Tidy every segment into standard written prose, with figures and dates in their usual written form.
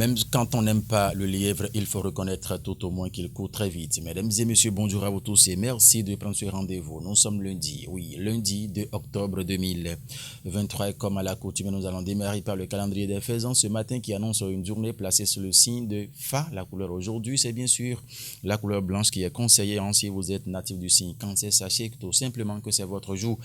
Même quand on n'aime pas le lièvre, il faut reconnaître tout au moins qu'il court très vite. Mesdames et messieurs, bonjour à vous tous et merci de prendre ce rendez-vous. Nous sommes lundi, oui, lundi 2 octobre 2023 et comme à l'accoutumée, nous allons démarrer par le calendrier des faisans ce matin qui annonce une journée placée sous le signe de Fa. La couleur aujourd'hui, c'est bien sûr la couleur blanche qui est conseillée. Si vous êtes natif du signe Cancer, sachez tout simplement que c'est votre jour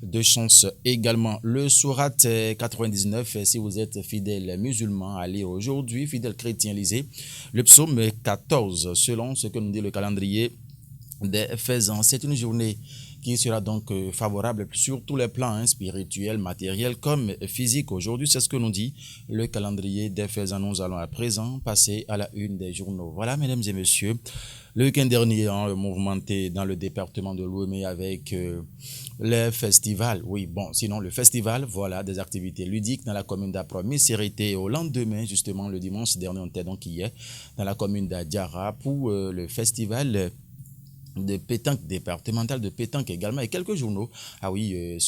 de chance. Également le Surat 99 si vous êtes fidèle musulman à lire aujourd'hui, fidèle chrétien lisez le psaume 14 selon ce que nous dit le calendrier des faisans. C'est une journée qui sera donc favorable sur tous les plans, spirituels, matériels comme physiques. Aujourd'hui, c'est ce que nous dit le calendrier des faisans. Nous allons à présent passer à la une des journaux. Voilà, mesdames et messieurs, le week-end dernier, mouvementé dans le département de Lomé avec les festivals. Oui, bon, sinon le festival, voilà, des activités ludiques dans la commune d'Apromis. C'est arrêté au lendemain, justement, le dimanche dernier, on était donc hier, dans la commune d'Adjara pour le festival de pétanque départemental de pétanque également, et quelques journaux se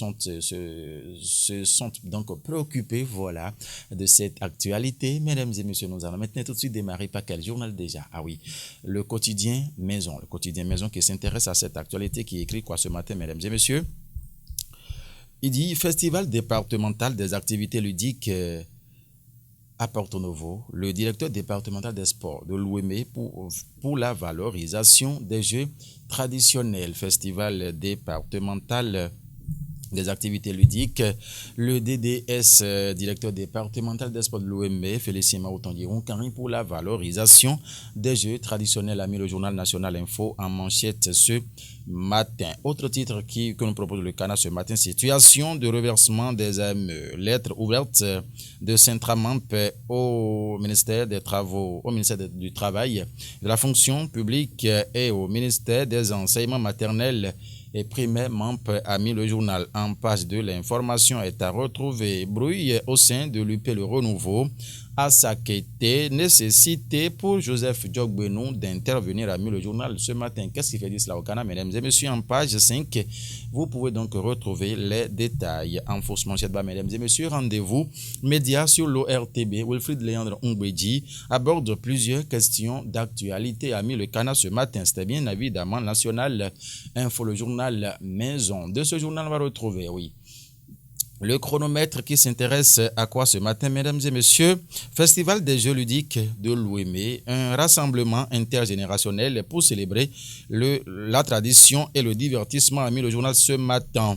sont donc préoccupés voilà de cette actualité. Mesdames et messieurs, nous allons maintenant tout de suite démarrer par quel journal déjà? Le quotidien Maison, qui s'intéresse à cette actualité, qui écrit quoi ce matin, mesdames et messieurs? Il dit festival départemental des activités ludiques à Porto Novo, le directeur départemental des sports de l'Ouémé pour la valorisation des jeux traditionnels. Festival départemental des activités ludiques, le DDS, directeur départemental des sports de l'OME, Félicien Maoutandiron Karim pour la valorisation des jeux traditionnels, a mis le journal National Info en manchette ce matin. Autre titre que nous propose le Canard ce matin, situation de reversement des AME, lettre ouverte de Saint-Tramamp au ministère des Travaux, au ministère du Travail, de la fonction publique et au ministère des enseignements maternels et primaire MAMP a mis le journal en page de l'information est à retrouver. Bruit au sein de l'UP Le Renouveau à Sakété, nécessité pour Joseph Djogbenou d'intervenir, a mis le journal ce matin. Qu'est-ce qui fait dire cela au Canada, mesdames et messieurs? En page 5, vous pouvez donc retrouver les détails. En fausse manchette bas, mesdames et messieurs, rendez-vous médias sur l'ORTB. Wilfried Léandre Ongbeji aborde plusieurs questions d'actualité, a mis le Canada ce matin. C'était bien évidemment National Info, le journal Maison. De ce journal, on va retrouver, oui, le chronomètre qui s'intéresse à quoi ce matin, mesdames et messieurs? Festival des Jeux ludiques de l'Ouémé, un rassemblement intergénérationnel pour célébrer la tradition et le divertissement, a mis le journal ce matin.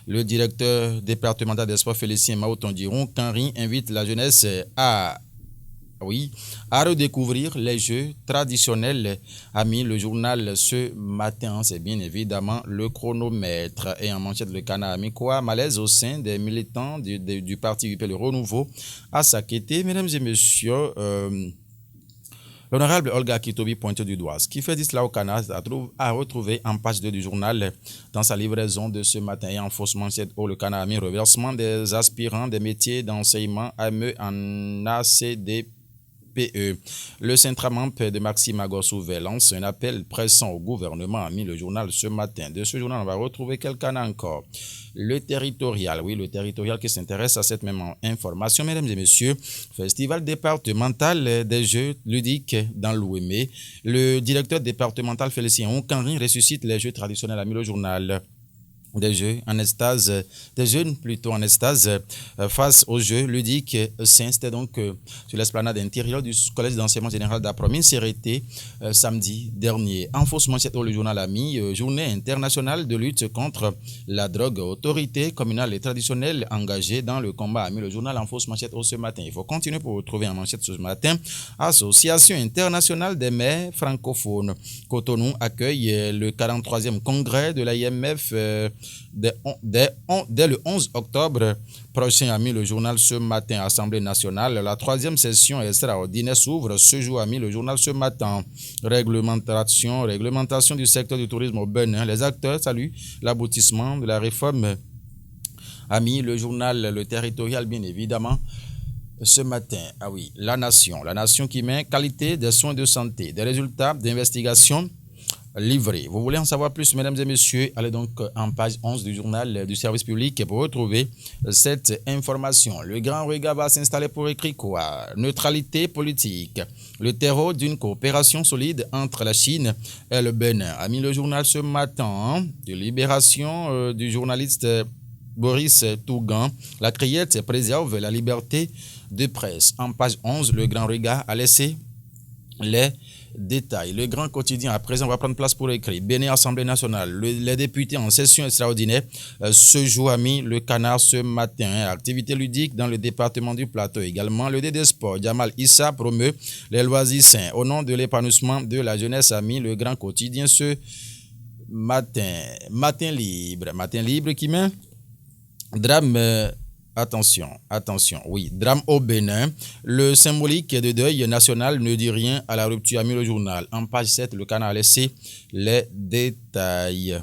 Le directeur départemental des sports, Félicien Maoutandiron Karim, invite la jeunesse à redécouvrir les jeux traditionnels, a mis le journal ce matin. C'est bien évidemment le chronomètre. Et en manchette, le Canard a mis quoi? Malaise au sein des militants du parti UP Le Renouveau à Sakété. Mesdames et messieurs, l'honorable Olga Kitobi pointe du doigt. Ce qui fait dire cela au Canada à retrouver en page 2 du journal dans sa livraison de ce matin. Et en fausse manchette, le Canada a mis reversement des aspirants des métiers d'enseignement AME en ACDP. Le Saint-Tramamp de Maxime Agorsouvet lance un appel pressant au gouvernement, a mis le journal ce matin. De ce journal, on va retrouver quelqu'un encore. Le territorial, oui, le territorial qui s'intéresse à cette même information, mesdames et messieurs. Festival départemental des jeux ludiques dans l'Ouémé. Le directeur départemental Félicien Onkanri ressuscite les jeux traditionnels, a mis le journal. Des jeunes en extase face aux jeux ludiques sains. C'était donc sur l'esplanade intérieure du collège d'enseignement général d'Apromis, c'est arrêté samedi dernier. En fausse manchette, le journal a mis journée internationale de lutte contre la drogue, autorité communale et traditionnelle engagée dans le combat, a mis le journal en fausse manchette ce matin. Il faut continuer pour retrouver en manchette ce matin. Association internationale des maires francophones. Cotonou accueille le 43e congrès de l'IMF dès le 11 octobre prochain, a mis le journal ce matin. Assemblée nationale, la 3e session extraordinaire s'ouvre ce jour, a mis le journal ce matin. Réglementation du secteur du tourisme au Bénin. Les acteurs saluent l'aboutissement de la réforme, a mis le journal Le Territorial, bien évidemment. Ce matin, La Nation qui met qualité des soins de santé, des résultats d'investigation livré. Vous voulez en savoir plus, mesdames et messieurs, allez donc en page 11 du journal du service public pour retrouver cette information. Le grand regard va s'installer pour écrire quoi? Neutralité politique. Le terreau d'une coopération solide entre la Chine et le Bénin. A mis le journal ce matin de Libération du journaliste Boris Tougan. La criette préserve la liberté de presse. En page 11, le grand regard a laissé les détails. Le grand quotidien, à présent, va prendre place pour écrire. Bénin, Assemblée nationale. Les députés en session extraordinaire ce jour a mis le canard ce matin. Activité ludique dans le département du Plateau. Également, le DD Sport, Jamal Issa promeut les loisirs sains. Au nom de l'épanouissement de la jeunesse, a mis le grand quotidien ce matin. Matin libre qui met drame. Attention, oui, drame au Bénin. Le symbolique de deuil national ne dit rien à la rupture, a mis le journal. En page 7, le canard a laissé les détails.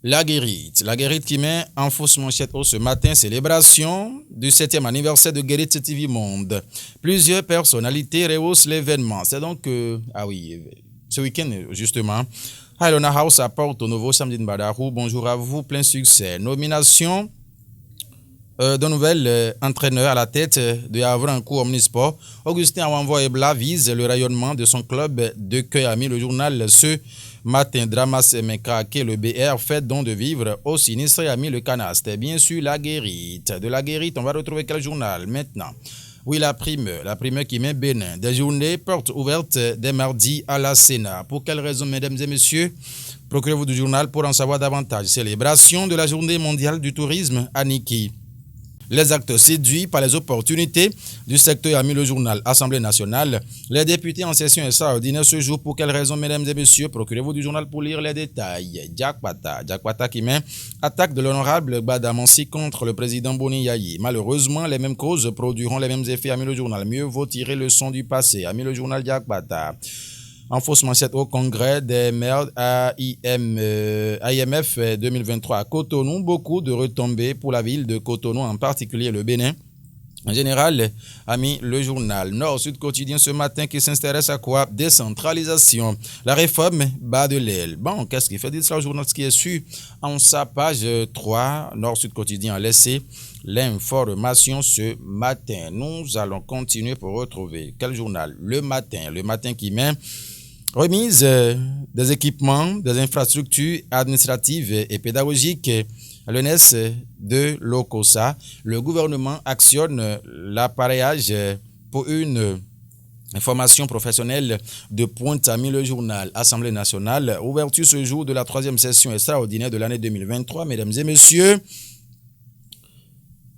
La guérite qui met en fausse manchette ce matin, célébration du 7e anniversaire de Guérite TV Monde. Plusieurs personnalités rehaussent l'événement. C'est donc, ce week-end justement, Ilona House apporte au nouveau samedi de Badarou. Bonjour à vous, plein succès. Nomination d'un nouvel entraîneur à la tête de Havre-en-Cour Omnisport. Augustin Awanvoa Ebla vise le rayonnement de son club de cœur. A mis le journal ce matin. Drama Semekake, le BR fait don de vivre au sinistre et a mis le canard. C'était bien sûr la guérite. De la guérite, on va retrouver quel journal maintenant? Oui, la primeur qui met Bénin. Des journées portes ouvertes dès mardi à la Sénat. Pour quelles raisons, mesdames et messieurs? Procurez-vous du journal pour en savoir davantage. Célébration de la journée mondiale du tourisme à Niki. Les acteurs séduits par les opportunités du secteur, a mis le journal Assemblée nationale. Les députés en session extraordinaire ce jour. Pour quelles raisons, mesdames et messieurs? Procurez-vous du journal pour lire les détails. Diakpata qui met attaque de l'honorable Badamansi contre le président Boni Yayi. Malheureusement, les mêmes causes produiront les mêmes effets, a mis le journal. Mieux vaut tirer le son du passé, a mis le journal Diakpata. En fausse manchette au congrès des maires AIMF 2023 à Cotonou, beaucoup de retombées pour la ville de Cotonou, en particulier le Bénin. En général, a mis le journal Nord-Sud quotidien ce matin qui s'intéresse à quoi? Décentralisation. La réforme bat de l'aile. Bon, qu'est-ce qu'il fait? Dites ça au journal, ce qui est su en sa page 3. Nord-Sud quotidien a laissé l'information ce matin. Nous allons continuer pour retrouver quel journal? Le matin qui met remise des équipements, des infrastructures administratives et pédagogiques à l'ENS de l'OCOSA. Le gouvernement actionne l'appareillage pour une formation professionnelle de pointe, a mis le journal Assemblée nationale. Ouverture ce jour de la 3e session extraordinaire de l'année 2023, mesdames et messieurs.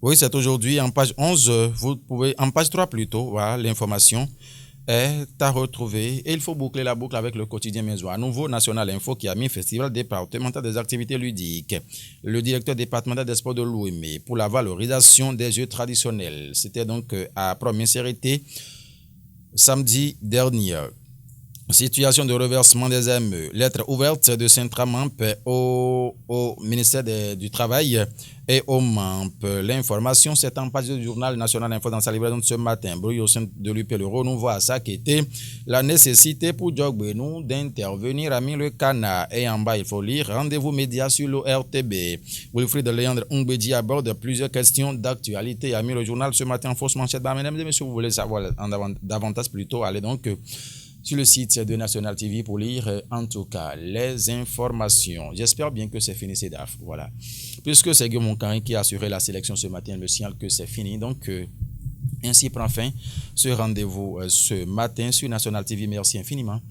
Oui, c'est aujourd'hui en page 11, vous pouvez, en page 3 plutôt, voilà l'information est à retrouver. Et il faut boucler la boucle avec le quotidien Maison. À nouveau, National Info qui a mis Festival départemental des activités ludiques. Le directeur départemental des sports de l'OIME pour la valorisation des jeux traditionnels. C'était donc à Promincérité samedi dernier. Situation de reversement des ME. Lettre ouverte de Saint-Tramamp au ministère du Travail et au MAMP. L'information, c'est en page du journal National Info dans sa livraison de ce matin. Bruit au sein de l'UP, le renouveau à ça qui était la nécessité pour Djogbenou d'intervenir à mis le canard. Et en bas, il faut lire rendez-vous média sur l'ORTB. Wilfried Léandre Ungbedi aborde plusieurs questions d'actualité. A mis le journal ce matin en fausse manchette. Mesdames et messieurs, vous voulez savoir davantage plutôt, allez donc sur le site de National TV pour lire en tout cas les informations. J'espère bien que c'est fini, CEDAF. Voilà. Puisque c'est Guillaume Moncarin qui a assuré la sélection ce matin, le signal que c'est fini. Donc, ainsi prend fin ce rendez-vous ce matin sur National TV. Merci infiniment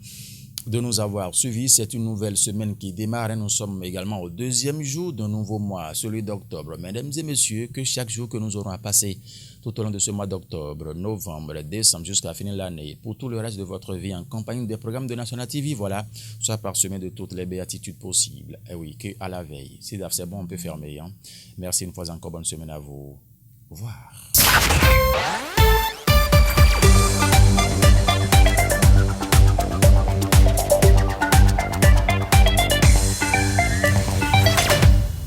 de nous avoir suivis. C'est une nouvelle semaine qui démarre. Nous sommes également au 2e jour d'un nouveau mois, celui d'octobre. Mesdames et messieurs, que chaque jour que nous aurons à passer tout au long de ce mois d'octobre, novembre, décembre, jusqu'à la fin de l'année, pour tout le reste de votre vie, en compagnie des programmes de National TV, voilà, soit parsemé de toutes les béatitudes possibles. Et oui, qu'à la veille. Si c'est bon, on peut fermer. Hein. Merci une fois encore, bonne semaine à vous. Au revoir.